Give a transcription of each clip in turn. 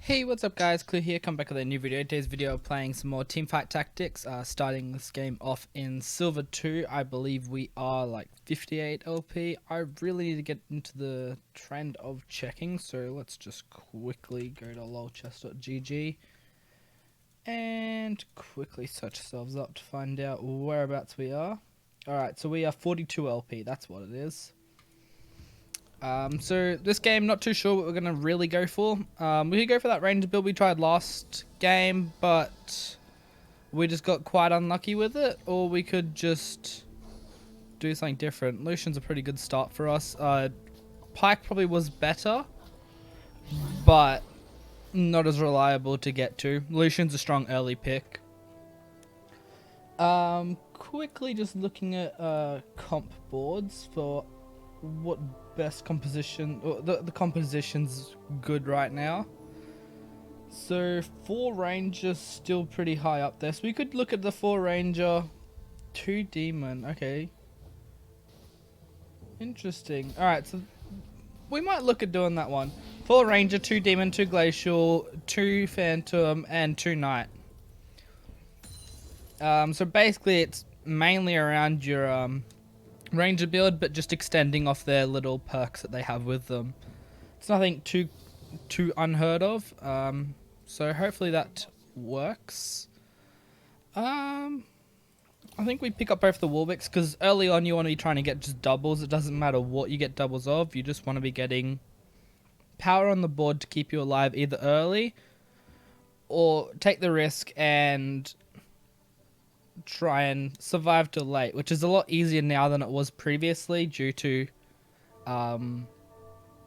Hey, what's up guys, Clue here, come back with a new video. Today's video playing some more teamfight tactics, starting this game off in Silver 2. I believe we are like 58 LP. I really need to get into the trend of checking, so let's just quickly go to lolchess.gg and quickly search ourselves up to find out whereabouts we are. Alright, so we are 42 LP, that's what it is. So this game, not too sure what we're going to really go for. We could go for that ranger build we tried last game, but we just got quite unlucky with it. Or we could just do something different. Lucian's a pretty good start for us. Pike probably was better, but not as reliable to get to. Lucian's a strong early pick. Quickly just looking at comp boards for what best composition, or the composition's good right now. So 4 ranger still pretty high up there, so we could look at the 4 ranger 2 demon. Okay, interesting. Alright, so we might look at doing that one. 4 ranger, 2 demon, 2 glacial, 2 phantom and 2 knight. So basically it's mainly around your ranger build, but just extending off their little perks that they have with them. It's nothing too unheard of, so hopefully that works. I think we pick up both the Warwicks, because early on you want to be trying to get just doubles. It doesn't matter what you get doubles of, you just want to be getting power on the board to keep you alive either early, or take the risk and try and survive till late, which is a lot easier now than it was previously due to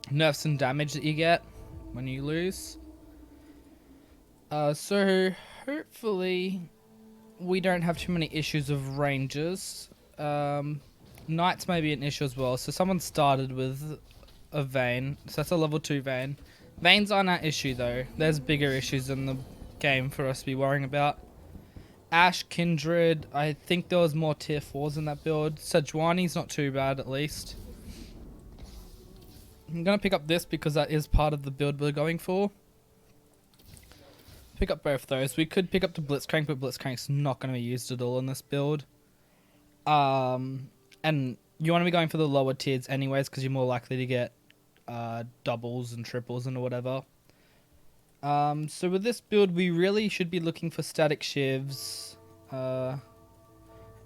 nerfs and damage that you get when you lose. So hopefully we don't have too many issues of rangers. Knights may be an issue as well, so someone started with a Vayne, so that's a level 2 Vayne. Vaynes aren't our issue though, there's bigger issues in the game for us to be worrying about. Ash, Kindred, I think there was more tier 4s in that build. Sejuani's not too bad at least. I'm going to pick up this because that is part of the build we're going for. Pick up both those. We could pick up the Blitzcrank, but Blitzcrank's not going to be used at all in this build. And you want to be going for the lower tiers anyways because you're more likely to get doubles and triples and whatever. So with this build, we really should be looking for static shivs.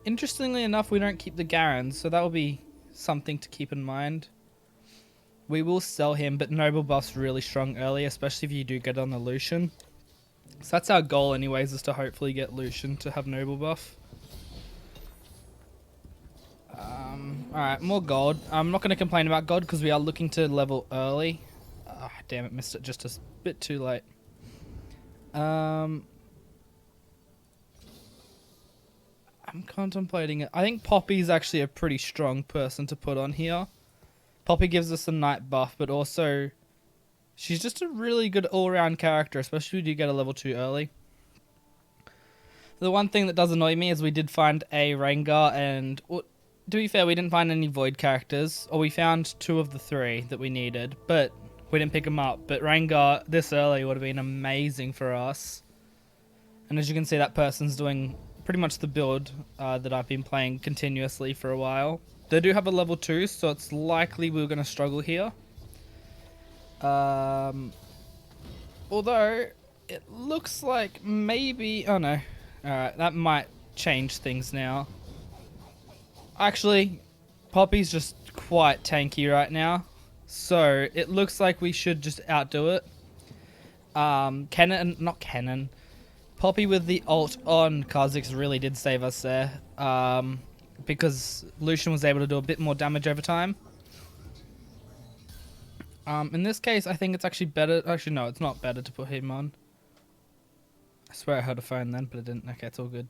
Interestingly enough, we don't keep the Garens, so that will be something to keep in mind. We will sell him, but Noble Buff's really strong early, especially if you do get on the Lucian. So that's our goal anyways, is to hopefully get Lucian to have Noble Buff. Alright, more gold. I'm not going to complain about gold because we are looking to level early. Damn it, missed it just a bit too late. I'm contemplating it. I think Poppy's actually a pretty strong person to put on here. Poppy gives us a knight buff, but also she's just a really good all-around character, especially if you get a level 2 early. The one thing that does annoy me is we did find a Rengar, and to be fair, we didn't find any void characters, or we found 2 of the 3 that we needed, but we didn't pick them up. But Rengar this early would have been amazing for us. And as you can see, that person's doing pretty much the build that I've been playing continuously for a while. They do have a level 2, so it's likely we're going to struggle here. Although, it looks like maybe... Oh no. Alright, that might change things now. Actually, Poppy's just quite tanky right now. So, it looks like we should just outdo it. Not Cannon. Poppy with the ult on Kha'Zix really did save us there. Because Lucian was able to do a bit more damage over time. In this case, I think it's actually better... Actually, no, it's not better to put him on. I swear I heard a phone then, but it didn't. Okay, it's all good.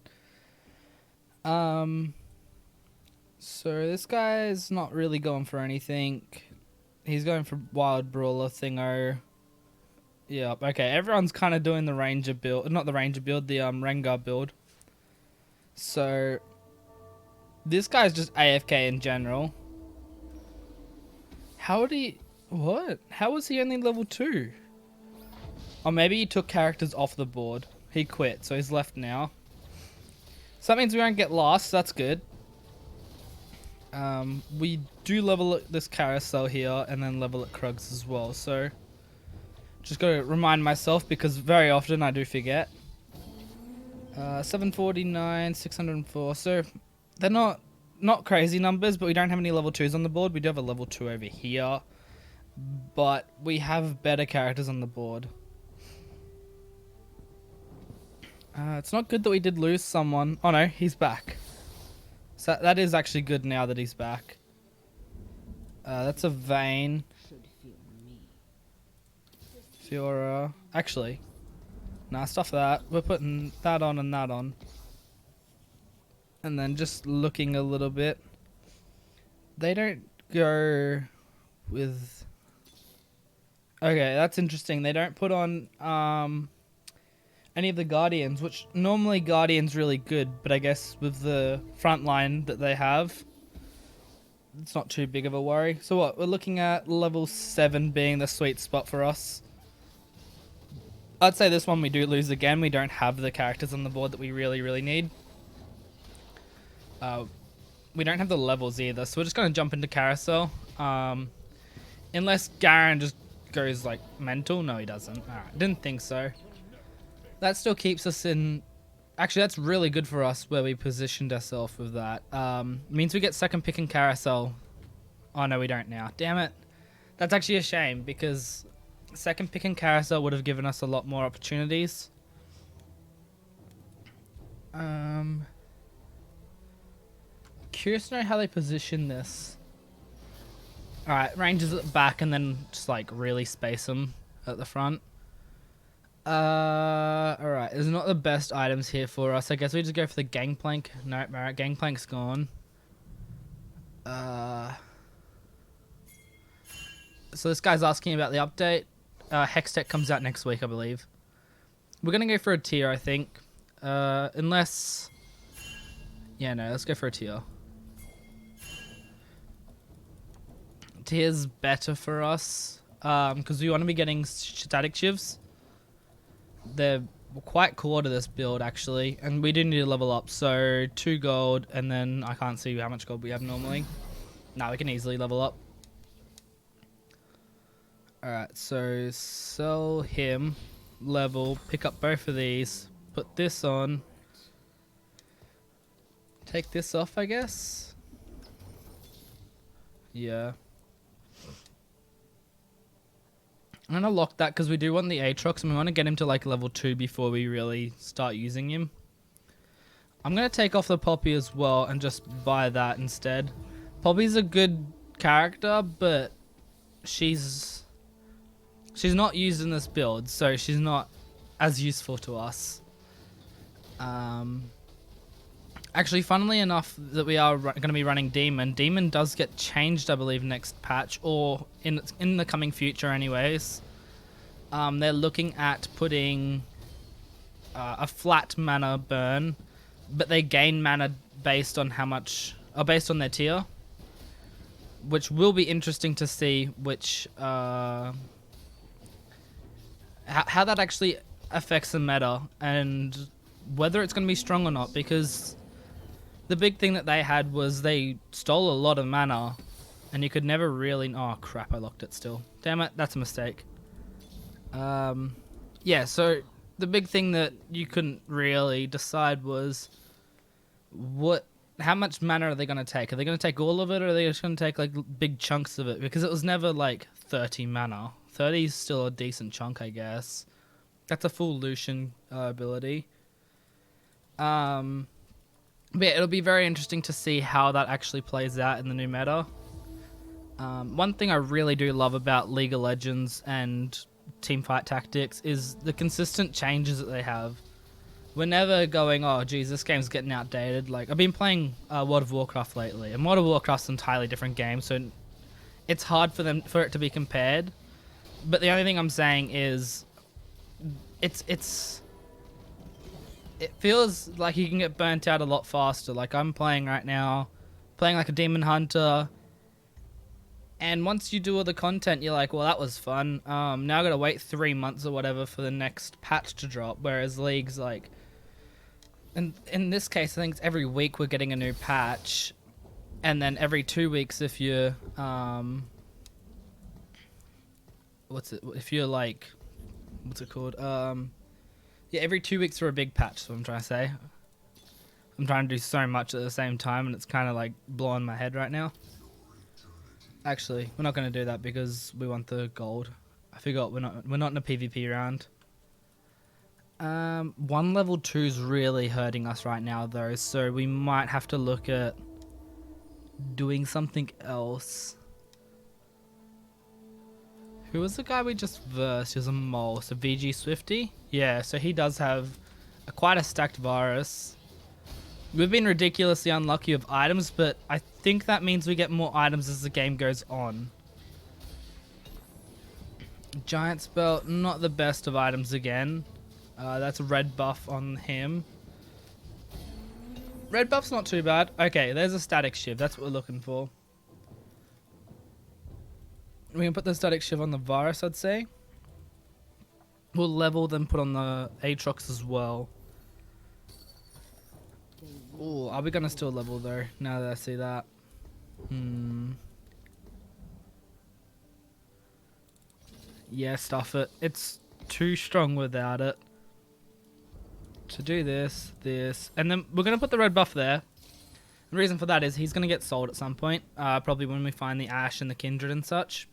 So, this guy's not really going for anything. He's going for Wild Brawler thingo. Yep, okay, everyone's kind of doing the Ranger build. Not the Ranger build, the Rengar build. So, this guy's just AFK in general. How would he... What? How was he only level 2? Or maybe he took characters off the board. He quit, so he's left now. So that means we won't get lost. That's good. We do level at this carousel here and then level at Krugs as well. So just got to remind myself because very often I do forget. 749, 604. So they're not crazy numbers, but we don't have any level 2s on the board. We do have a level 2 over here, but we have better characters on the board. It's not good that we did lose someone. Oh no, he's back. So that is actually good now that he's back. That's a Vayne. Fiora. Actually, nah, stuff that. We're putting that on and that on. And then just looking a little bit. They don't go with... Okay, that's interesting. They don't put on any of the Guardians, which normally Guardian's really good, but I guess with the front line that they have, it's not too big of a worry. So what, we're looking at level 7 being the sweet spot for us. I'd say this one we do lose again. We don't have the characters on the board that we really, really need. We don't have the levels either, so we're just going to jump into Carousel. Unless Garen just goes like mental. No, he doesn't. Alright, didn't think so. That still keeps us in... Actually, that's really good for us where we positioned ourselves with that. Means we get second pick in Carousel. Oh, no, we don't now. Damn it. That's actually a shame because second pick in Carousel would have given us a lot more opportunities. Curious to know how they position this. Alright, Rangers at the back and then just like really space them at the front. Alright, there's not the best items here for us. I guess we just go for the Gangplank. Nope, alright, Gangplank's gone. So this guy's asking about the update. Hextech comes out next week, I believe. We're gonna go for a tier, I think. Unless... Yeah, no, let's go for a tier. Tier's better for us. Because we want to be getting static shivs. They're quite core to this build, actually. And we do need to level up. So, 2 gold, and then I can't see how much gold we have normally. No, we can easily level up. Alright, so sell him, level, pick up both of these, put this on, take this off, I guess? Yeah. I'm going to lock that because we do want the Aatrox and we want to get him to like level 2 before we really start using him. I'm going to take off the Poppy as well and just buy that instead. Poppy's a good character, but she's not used in this build, so she's not as useful to us. Actually, funnily enough, that we are going to be running Demon. Demon does get changed, I believe, next patch, or in the coming future anyways. They're looking at putting a flat mana burn, but they gain mana based on how much, or based on their tier, which will be interesting to see which how that actually affects the meta and whether it's going to be strong or not, because the big thing that they had was they stole a lot of mana and you could never really... Oh crap, I locked it still. Damn it, that's a mistake. Yeah, so the big thing that you couldn't really decide was how much mana are they going to take? Are they going to take all of it, or are they just going to take like big chunks of it? Because it was never like 30 mana. 30 is still a decent chunk, I guess. That's a full Lucian ability. But yeah, it'll be very interesting to see how that actually plays out in the new meta. One thing I really do love about League of Legends and Teamfight Tactics is the consistent changes that they have. We're never going, oh geez, this game's getting outdated. Like, I've been playing World of Warcraft lately, and World of Warcraft's an entirely different game, so it's hard for it to be compared. But the only thing I'm saying is it feels like you can get burnt out a lot faster. Like I'm playing right now, playing like a Demon Hunter. And once you do all the content, you're like, well, that was fun. Now I gotta wait 3 months or whatever for the next patch to drop. Whereas League's like, and in this case, I think it's every week we're getting a new patch, and then every 2 weeks if you're if you're like, what's it called? Yeah, every 2 weeks for a big patch. That's what I'm trying to say. I'm trying to do so much at the same time, and it's kind of like blowing my head right now. Actually, we're not going to do that because we want the gold. I forgot we're not in a PvP round. 1 level 2 is really hurting us right now though, so we might have to look at doing something else. Who was the guy we just versed? He was a mole, so VG Swifty? Yeah, so he does have quite a stacked virus. We've been ridiculously unlucky with items, but I think that means we get more items as the game goes on. Giant Spell, not the best of items again. That's a red buff on him. Red buff's not too bad. Okay, there's a static shiv. That's what we're looking for. We can put the static shiv on the virus, I'd say. We'll level, then put on the Aatrox as well. Ooh, are we gonna still level though, now that I see that? Yeah, stuff it. It's too strong without it. To do this, and then we're gonna put the red buff there. The reason for that is he's gonna get sold at some point, probably when we find the Ash and the Kindred and such.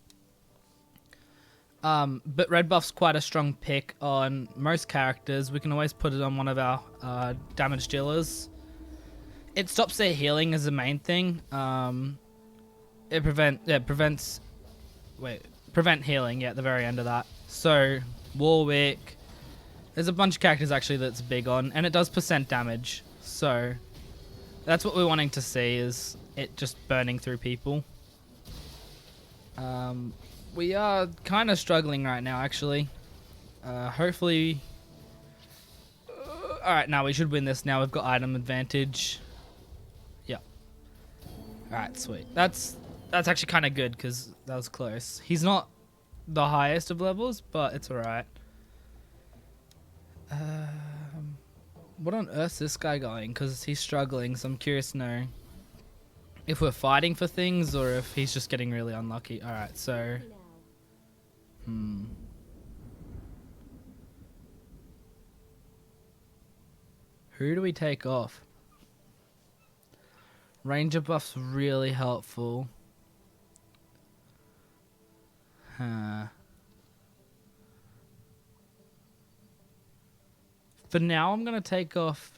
But red buff's quite a strong pick on most characters. We can always put it on one of our damage dealers. It stops their healing as the main thing. It prevents prevent healing, yeah, at the very end of that. So Warwick, there's a bunch of characters actually that's big on, and it does percent damage. So that's what we're wanting to see, is it just burning through people. We are kind of struggling right now, actually. Hopefully, all right, now we should win this. Now we've got item advantage. Yeah. All right, sweet. That's actually kind of good because that was close. He's not the highest of levels, but it's all right. What on earth's this guy going? Because he's struggling, so I'm curious to know if we're fighting for things or if he's just getting really unlucky. All right, so who do we take off? Ranger buff's really helpful. For now, I'm going to take off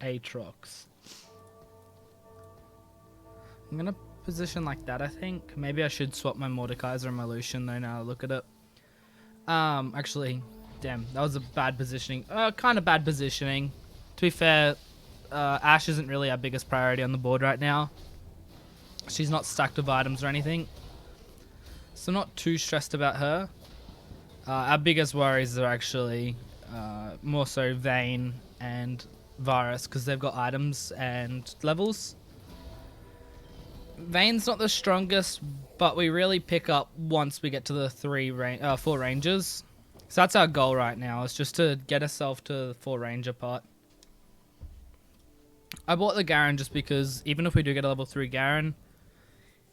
Aatrox. I'm going to position like that, I think. Maybe I should swap my Mordekaiser and my Lucian, though, now I look at it. Actually, damn, that was a bad positioning. Kind of bad positioning. To be fair, Ash isn't really our biggest priority on the board right now. She's not stacked with items or anything, so not too stressed about her. Our biggest worries are actually more so Vayne and Varus, because they've got items and levels. Vayne's not the strongest, but we really pick up once we get to the 4 rangers. So that's our goal right now, is just to get ourselves to the 4 ranger part. I bought the Garen just because even if we do get a level 3 Garen,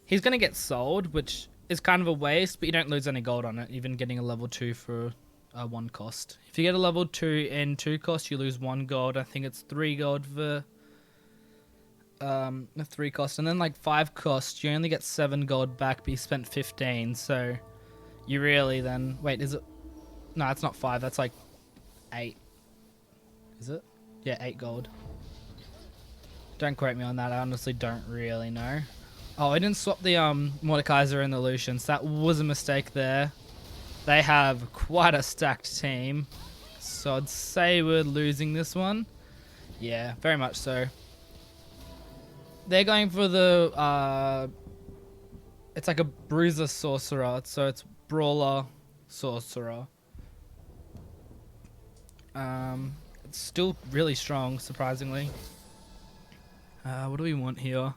he's going to get sold, which is kind of a waste, but you don't lose any gold on it, even getting a level 2 for 1 cost. If you get a level 2 in 2 cost, you lose 1 gold. I think it's 3 gold for a 3 cost, and then like 5 cost, you only get 7 gold back, but you spent 15, so you really then... Wait, is it... No, it's not 5, that's like 8. Is it? Yeah, 8 gold. Don't quote me on that, I honestly don't really know. Oh, I didn't swap the Mordekaiser and the Lucians. That was a mistake there. They have quite a stacked team, so I'd say we're losing this one. Yeah, very much so. They're going for the... it's like a Bruiser Sorcerer, so it's Brawler Sorcerer. It's still really strong, surprisingly. What do we want here?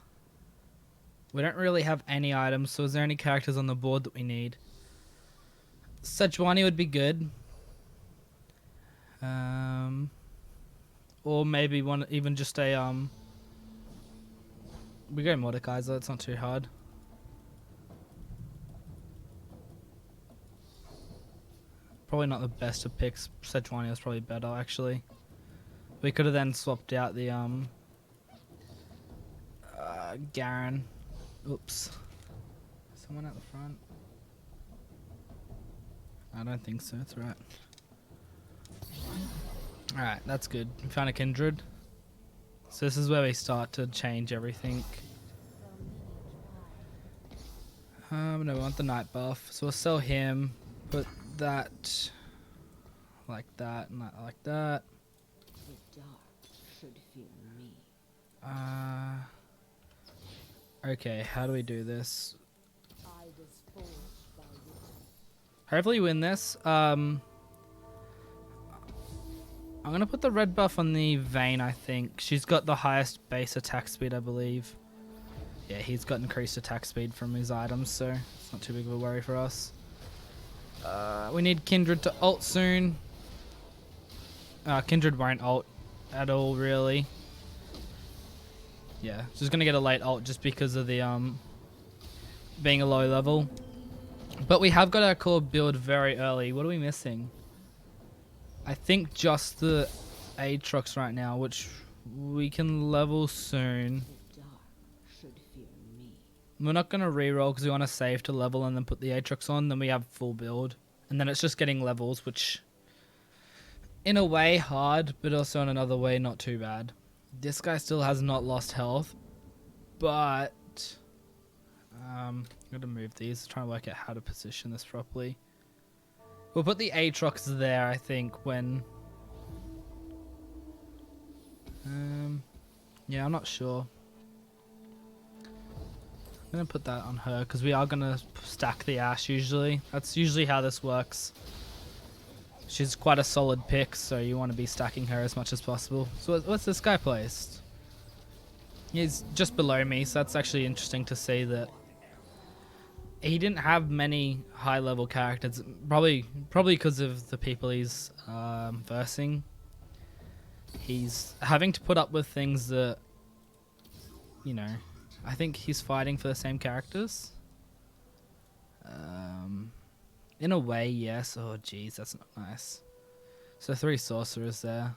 We don't really have any items, so is there any characters on the board that we need? Sejuani would be good. Or maybe one, even just a we go Mordekaiser, it's not too hard. Probably not the best of picks. Sejuani was probably better actually. We could have then swapped out the Garen. Oops. Someone at the front? I don't think so, that's right. Alright, that's good. We found a kindred. So this is where we start to change everything. No, we want the night buff. So we'll sell him. Put that like that and that like that. The dark should fear me. Okay, how do we do this? I was forged by you. Hopefully win this. I'm gonna put the red buff on the Vayne, I think. She's got the highest base attack speed, I believe. Yeah, he's got increased attack speed from his items, so it's not too big of a worry for us. We need Kindred to ult soon. Kindred won't ult at all, really. Yeah, she's gonna get a late ult just because of the being a low level. But we have got our core build very early. What are we missing? I think just the Aatrox right now, which we can level soon. The dark should fear me. We're not going to reroll because we want to save to level and then put the Aatrox on. Then we have full build. And then it's just getting levels, which in a way hard, but also in another way not too bad. This guy still has not lost health, but I'm going to move these, trying to work out how to position this properly. We'll put the Aatrox there, I think, when... yeah, I'm not sure. I'm going to put that on her, because we are going to stack the Ashe usually. That's usually how this works. She's quite a solid pick, so you want to be stacking her as much as possible. So what's this guy placed? He's just below me, so that's actually interesting to see that he didn't have many high-level characters, probably because of the people he's versing. He's having to put up with things that, you know, I think he's fighting for the same characters. In a way, yes. Oh, jeez, that's not nice. So 3 sorcerers there.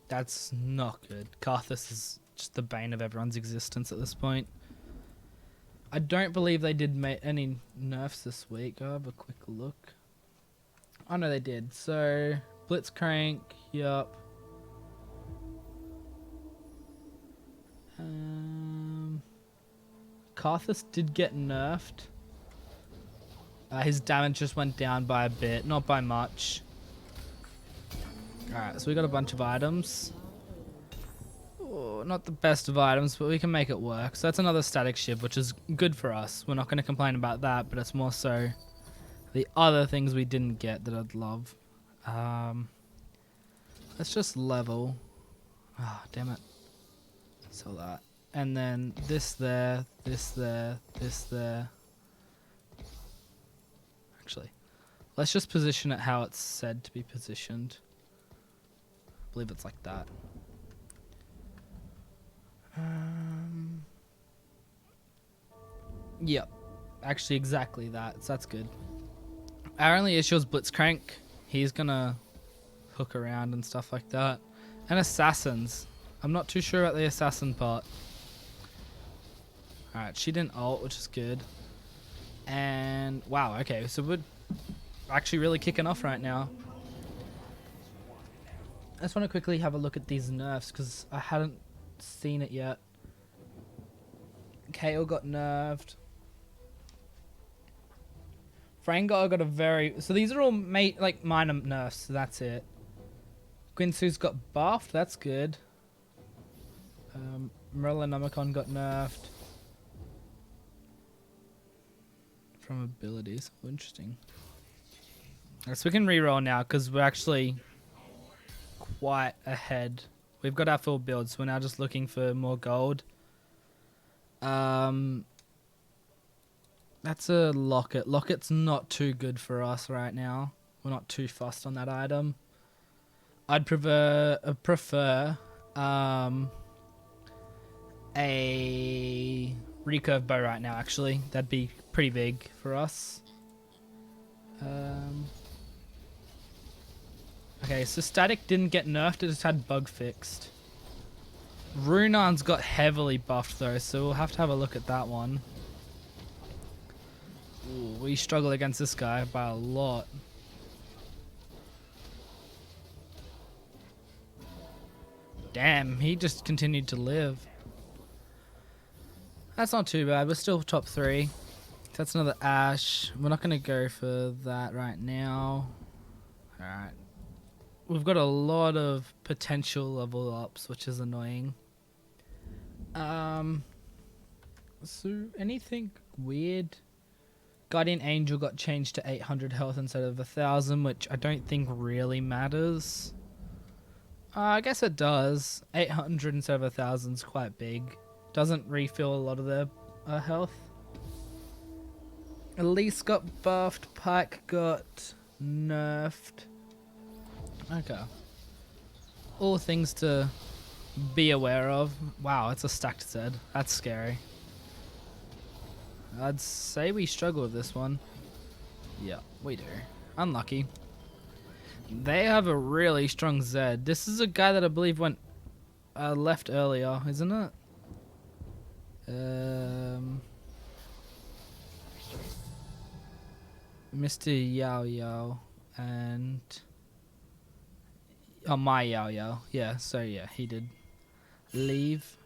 That's not good. Karthus is just the bane of everyone's existence at this point. I don't believe they did make any nerfs this week. I'll have a quick look. Oh no, they did. So Blitzcrank, yup. Karthus did get nerfed. His damage just went down by a bit, not by much. Alright, so we got a bunch of items. Oh, not the best of items, but we can make it work. So that's another static shiv, which is good for us. We're not going to complain about that, but it's more so the other things we didn't get that I'd love. Let's just level. Ah, oh, damn it. So that. And then this there, this there, this there. Actually, let's just position it how it's said to be positioned. I believe it's like that. Yep, actually exactly that, so that's good. Our only issue is Blitzcrank. He's gonna hook around and stuff like that. And assassins. I'm not too sure about the assassin part. Alright, she didn't ult, which is good. And wow, okay, so we're actually really kicking off right now. I just want to quickly have a look at these nerfs because I hadn't seen it yet. Kayle got nerfed. Frangar got a very... So these are all minor nerfs, so that's it. Guinsoo's got buffed, that's good. Morellonomicon got nerfed. From abilities. Oh, interesting. Right, so we can reroll now because we're actually quite ahead. We've got our full build, so we're now just looking for more gold. That's a locket. Locket's not too good for us right now. We're not too fussed on that item. I'd prefer a recurve bow right now, actually. That'd be pretty big for us. Okay, so static didn't get nerfed, it just had bug fixed. Runarn's got heavily buffed though, so we'll have to have a look at that one. Ooh, we struggle against this guy by a lot. Damn, he just continued to live. That's not too bad, we're still top 3. That's another Ash. We're not going to go for that right now. Alright. We've got a lot of potential level ups, which is annoying. So anything weird? Guardian Angel got changed to 800 health instead of 1000, which I don't think really matters. I guess it does. 800 instead of 1000 is quite big. Doesn't refill a lot of their health. Elise got buffed. Pike got nerfed. Okay. All things to be aware of. Wow, it's a stacked Zed. That's scary. I'd say we struggle with this one. Yeah, we do. Unlucky. They have a really strong Zed. This is a guy that I believe went left earlier, isn't it? Mr. Yao Yao and my Yao Yao. Yeah, so yeah, he did leave.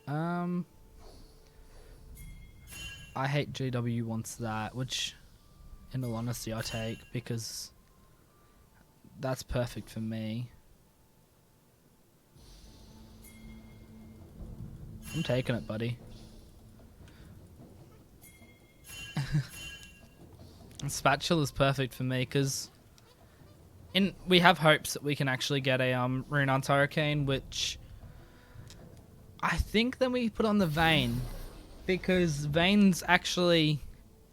I hate GW wants that, which in all honesty I'll take because that's perfect for me. I'm taking it, buddy. Spatula is perfect for me because we have hopes that we can actually get a Runarn's Hurricane, which I think then we put on the Vayne because Vayne's actually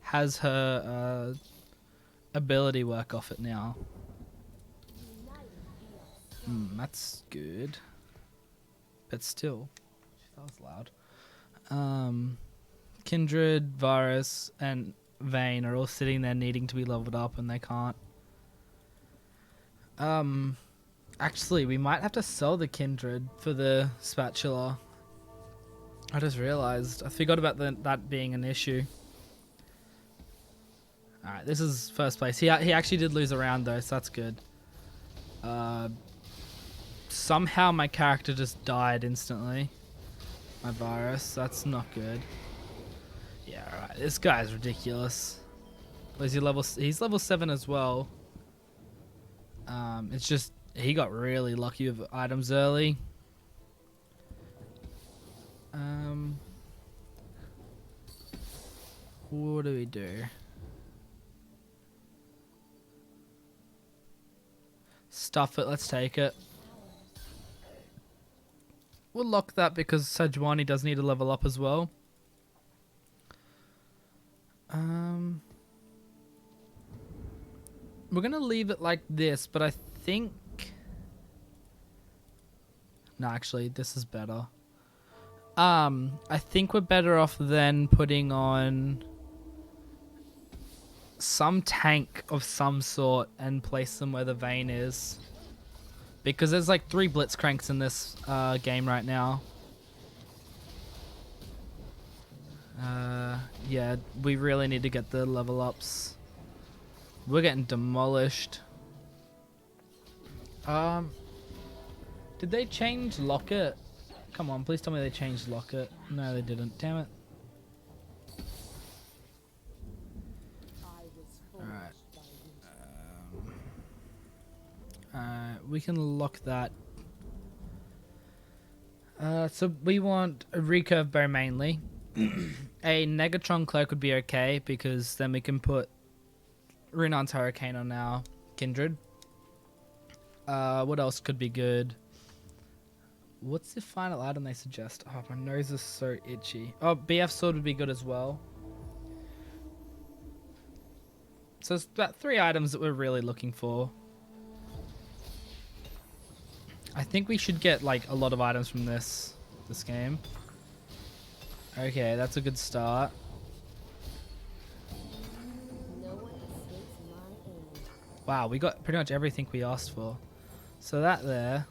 has her ability work off it now. That's good, but still, that was loud. Kindred, Varus, and Vayne are all sitting there needing to be leveled up and they can't. Actually, we might have to sell the Kindred for the Spatula. I just realized. I forgot about that being an issue. Alright, this is first place. He actually did lose a round though, so that's good. Somehow my character just died instantly. My Virus. That's not good. Yeah, alright. This guy's ridiculous. Is he level? He's level 7 as well. It's just he got really lucky with items early. What do we do? Stuff it. Let's take it. We'll lock that because Sejuani does need to level up as well. We're gonna leave it like this, but I think... No, actually, this is better. I think we're better off then putting on some tank of some sort and place them where the Vayne is. Because there's like 3 Blitzcranks in this game right now. Yeah, we really need to get the level ups. We're getting demolished. Did they change Locket? Come on, please tell me they changed Locket. No, they didn't. Damn it. Alright. We can lock that. So we want a recurve bow mainly. A Negatron Cloak would be okay because then we can put Runarn's Hurricane on our Kindred. What else could be good? What's the final item they suggest? Oh, my nose is so itchy. Oh, BF Sword would be good as well. so it's about 3 items that we're really looking for. I think we should get like a lot of items from this game. Okay, that's a good start. No one escapes my aim. Wow, we got pretty much everything we asked for. So that there,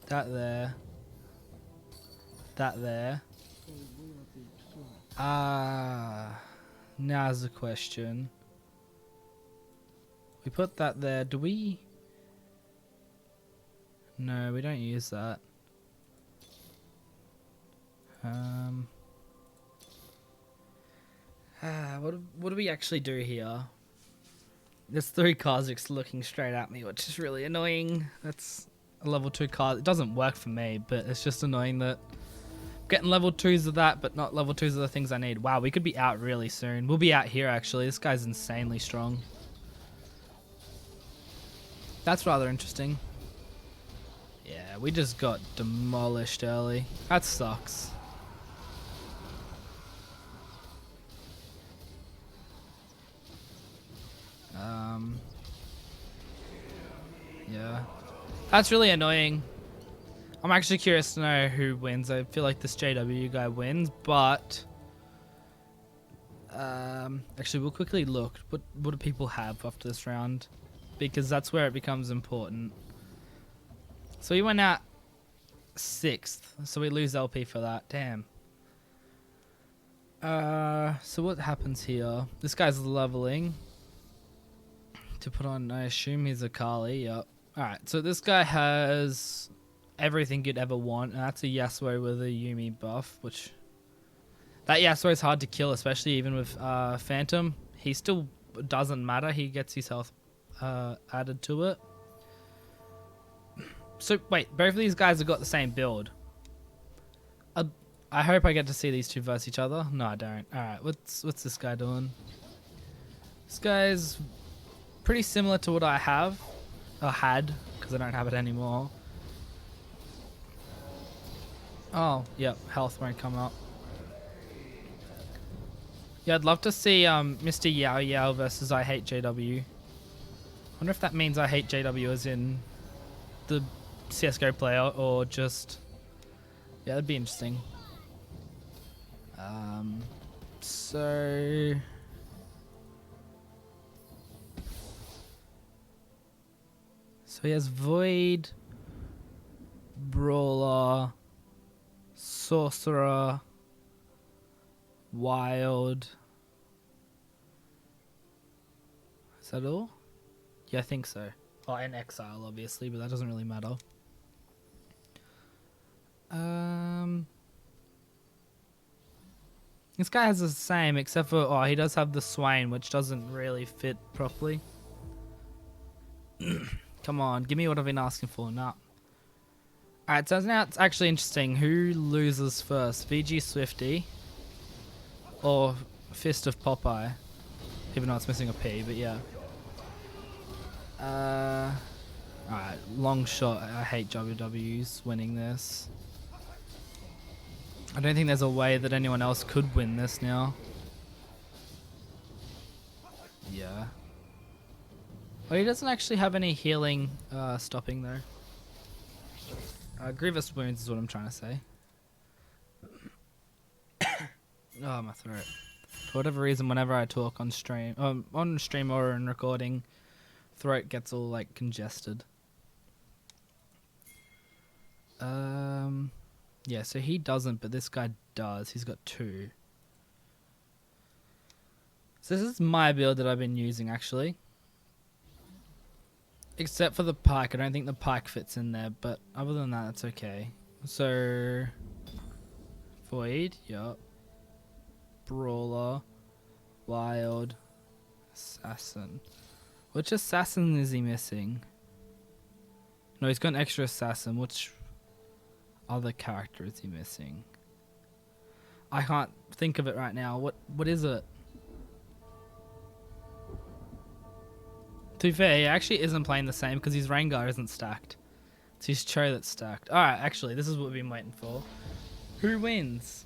that there, that there. They will be pure. Now's the question. We put that there. Do we? No, we don't use that. What do we actually do here? There's 3 Kazakhs looking straight at me, which is really annoying. That's a level 2 card. It doesn't work for me, but it's just annoying that I'm getting level 2s of that, but not level 2s of the things I need. Wow, we could be out really soon. We'll be out here, actually. This guy's insanely strong. That's rather interesting. Yeah, we just got demolished early. That sucks. Yeah. That's really annoying. I'm actually curious to know who wins. I feel like this JW guy wins, but... actually, we'll quickly look. What do people have after this round? Because that's where it becomes important. So we went out 6th, so we lose LP for that. Damn. So what happens here? This guy's leveling. To put on, I assume he's a Kali. Yep. Alright, so this guy has everything you'd ever want, and that's a Yasuo with a Yuumi buff, which... That Yasuo is hard to kill, especially even with Phantom. He still doesn't matter, he gets his health added to it. So, wait, both of these guys have got the same build. I hope I get to see these two verse each other. No, I don't. Alright, what's this guy doing? This guy's pretty similar to what I have. Or had, because I don't have it anymore. Oh, yep, health won't come up. Yeah, I'd love to see Mr. Yao Yao versus I Hate JW. Wonder if that means I Hate JW as in the CSGO player or just... Yeah, that'd be interesting. So... So he has Void, Brawler, Sorcerer, Wild. Is that all? Yeah, I think so. Oh, and Exile, obviously, but that doesn't really matter. This guy has the same, except for... Oh, he does have the Swain, which doesn't really fit properly. Come on, give me what I've been asking for. Nah. Alright, so now it's actually interesting. Who loses first? VG Swifty or Fist of Popeye? Even though it's missing a P, but yeah. Alright, long shot. I hate WWs winning this. I don't think there's a way that anyone else could win this now. Yeah. Well, he doesn't actually have any healing stopping though. Grievous wounds is what I'm trying to say. Oh, my throat. For whatever reason, whenever I talk on stream or in recording, throat gets all like congested. Yeah, so he doesn't, but this guy does. He's got 2. So this is my build that I've been using actually. Except for the pike. I don't think the pike fits in there, but other than that, that's okay. So, Void, yup. Brawler, Wild, Assassin. Which assassin is he missing? No, he's got an extra assassin. Which other character is he missing? I can't think of it right now. What is it? To be fair, he actually isn't playing the same because his Rengar isn't stacked. It's his Cho that's stacked. Alright, actually, this is what we've been waiting for. Who wins?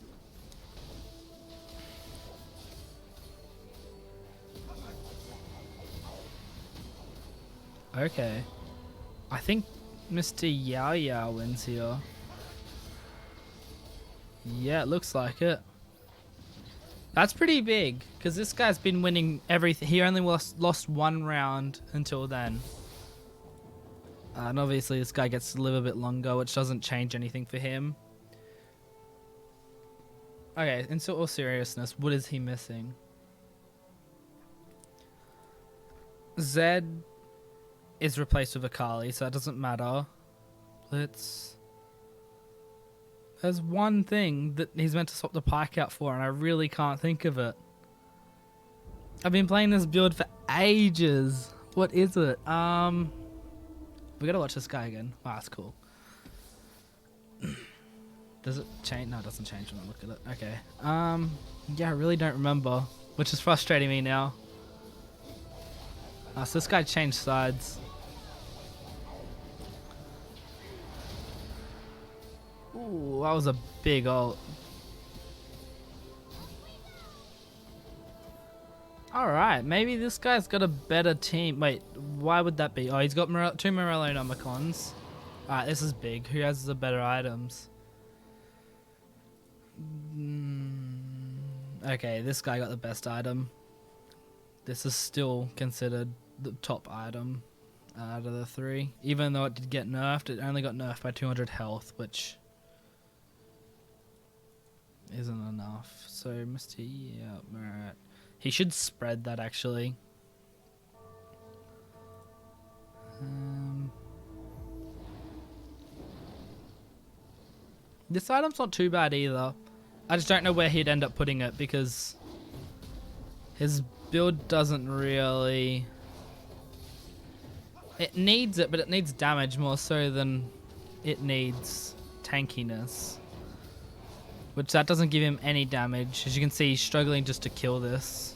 Okay. I think Mr. Yao Yao wins here. Yeah, it looks like it. That's pretty big, because this guy's been winning everything. He only lost one round until then. And obviously this guy gets to live a bit longer, which doesn't change anything for him. Okay, in all seriousness, what is he missing? Zed is replaced with Akali, so that doesn't matter. There's one thing that he's meant to swap the Pike out for, and I really can't think of it. I've been playing this build for ages. What is it? We gotta watch this guy again. Wow, that's cool. Does it change? No, it doesn't change when I look at it. Okay. Yeah, I really don't remember, which is frustrating me now. So this guy changed sides. Ooh, that was a big ult. Alright, maybe this guy's got a better team. Wait, why would that be? Oh, he's got two Morello Nomicons. Alright, this is big. Who has the better items? Okay, this guy got the best item. This is still considered the top item out of the three. Even though it did get nerfed, it only got nerfed by 200 health, which isn't enough. So, Mr. Yeah, alright. He should spread that, actually. This item's not too bad either. I just don't know where he'd end up putting it, because his build doesn't really... It needs it, but it needs damage more so than it needs tankiness. Which that doesn't give him any damage. As you can see, he's struggling just to kill this.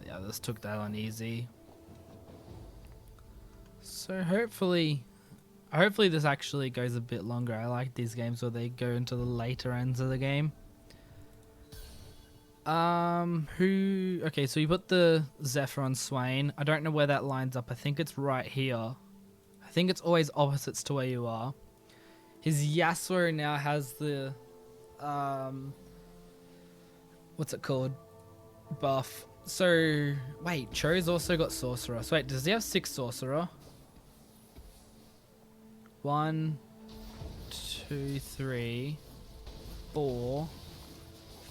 The others took that on easy. So hopefully this actually goes a bit longer. I like these games where they go into the later ends of the game. Okay, so you put the Zephyr on Swain. I don't know where that lines up. I think it's right here. I think it's always opposites to where you are. His Yasuo now has the, what's it called? Buff. So, wait, Cho's also got Sorcerer. So wait, does he have 6 Sorcerer? 1, 2, 3, 4,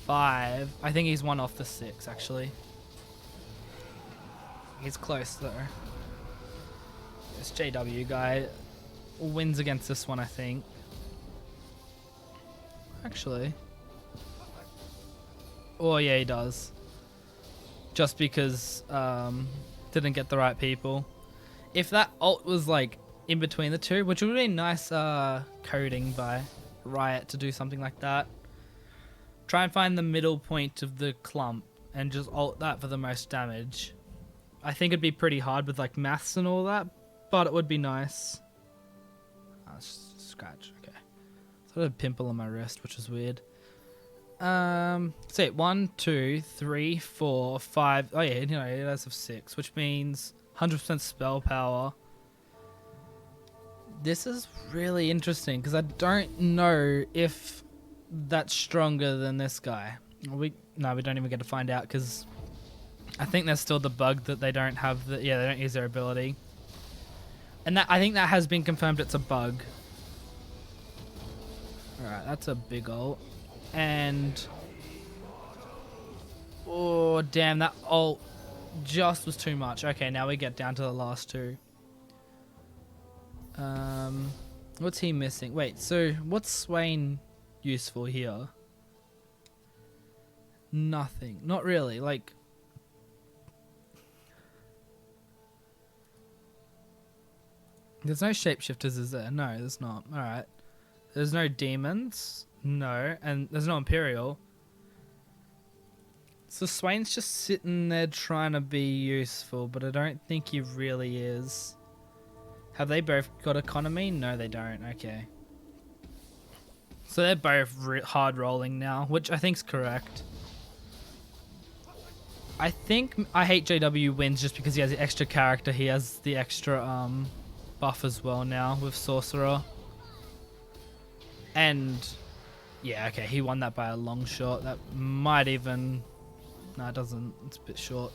5. I think he's one off the 6, actually. He's close, though. This JW guy wins against this one, I think. Actually. Oh, yeah, he does. Just because didn't get the right people. If that ult was like in between the two, which would be nice coding by Riot to do something like that. Try and find the middle point of the clump and just ult that for the most damage. I think it'd be pretty hard with like maths and all that, but it would be nice. Oh, it's just scratch, okay. So I had a pimple on my wrist, which is weird. So 1, 2, 3, 4, 5. Oh yeah, you know, it has 6, which means 100% spell power. This is really interesting because I don't know if that's stronger than this guy. We don't even get to find out because I think there's still the bug that they don't have the, yeah, they don't use their ability. And that, I think that has been confirmed, it's a bug. Alright, that's a big ult. And oh damn, that ult just was too much. Okay, now we get down to the last two. What's he missing? Wait, so what's Swain useful here? Nothing. Not really. Like, there's no shapeshifters, is there? No, there's not. Alright. There's no demons. No. And there's no Imperial. So Swain's just sitting there trying to be useful, but I don't think he really is. Have they both got economy? No, they don't. Okay. So they're both hard rolling now, which I think's correct. I think I Hate JW wins just because he has the extra character. He has the extra buff as well now with Sorcerer. And yeah, okay, he won that by a long shot. That might even... No, it doesn't. It's a bit short.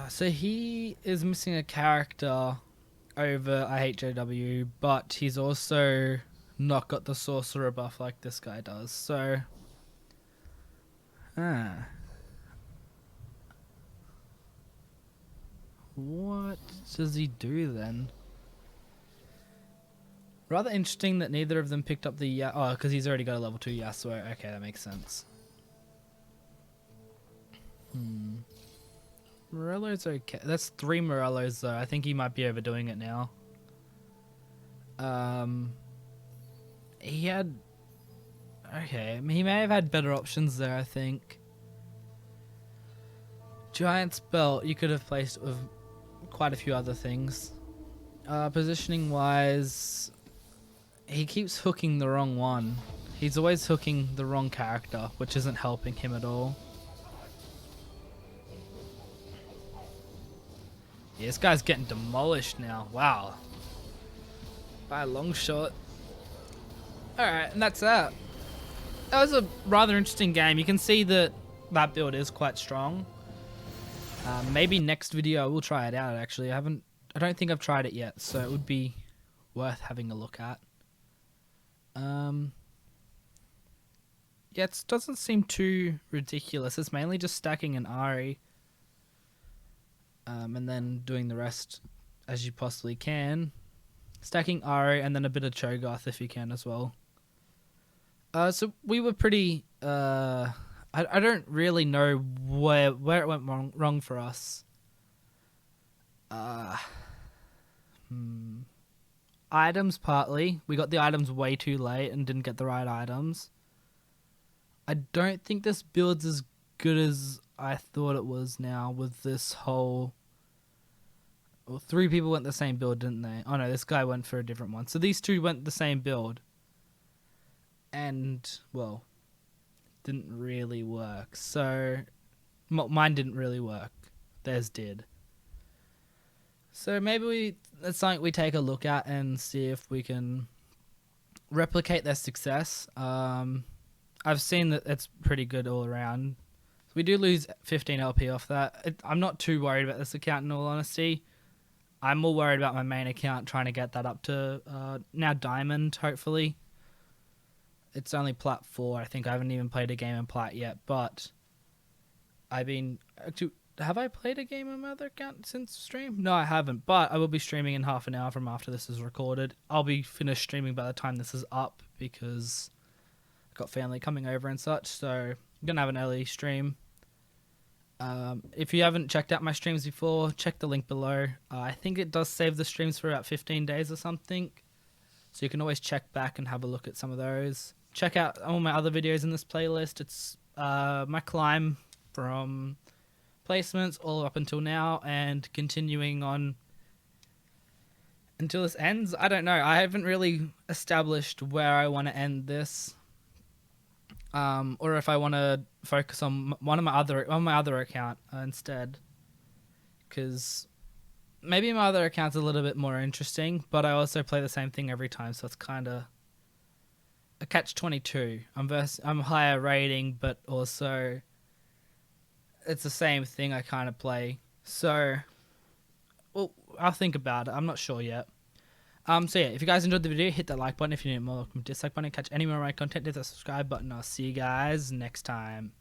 So he is missing a character over I Hate JW, but he's also not got the Sorcerer buff like this guy does. So... What does he do then? Rather interesting that neither of them picked up the... oh, because he's already got a level 2 Yasuo. Okay, that makes sense. Morello's okay. That's 3 Morellos though. I think he might be overdoing it now. He had... Okay, I mean, he may have had better options there, I think. Giant's Belt, you could have placed with quite a few other things. Positioning wise, he keeps hooking the wrong one. He's always hooking the wrong character, which isn't helping him at all. Yeah, this guy's getting demolished now. Wow. By a long shot. Alright, and that's that. That was a rather interesting game. You can see that that build is quite strong. Maybe next video I will try it out actually. I don't think I've tried it yet, so it would be worth having a look at. Yeah, it doesn't seem too ridiculous. It's mainly just stacking an Ari. And then doing the rest as you possibly can. Stacking Ari and then a bit of Cho'Gath if you can as well. So we were pretty... I don't really know where it went wrong for us. Items partly. We got the items way too late and didn't get the right items. I don't think this build's as good as I thought it was now with this whole... Well, 3 people went the same build, didn't they? Oh no, this guy went for a different one. So these 2 went the same build. And, well, didn't really work. So, mine didn't really work. Theirs did. So maybe that's something we take a look at and see if we can replicate their success. I've seen that it's pretty good all around. We do lose 15 LP off that. I'm not too worried about this account in all honesty. I'm more worried about my main account, trying to get that up to now Diamond, hopefully. It's only Plat 4. I think I haven't even played a game in Plat yet, but I've been... Have I played a game on my other account since stream? No, I haven't, but I will be streaming in half an hour from after this is recorded. I'll be finished streaming by the time this is up because I've got family coming over and such, so I'm going to have an early stream. If you haven't checked out my streams before, check the link below. I think it does save the streams for about 15 days or something. So you can always check back and have a look at some of those. Check out all my other videos in this playlist. It's my climb from placements all up until now and continuing on until this ends. I don't know. I haven't really established where I want to end this. Or if I want to focus on my other account instead, because maybe my other account's a little bit more interesting, but I also play the same thing every time, so it's kind of a catch-22. I'm higher rating, but also it's the same thing I kind of play. So, well, I'll think about it. I'm not sure yet. So yeah, if you guys enjoyed the video, hit that like button. If you need more, welcome to dislike button. Catch any more of my content, hit that subscribe button. I'll see you guys next time.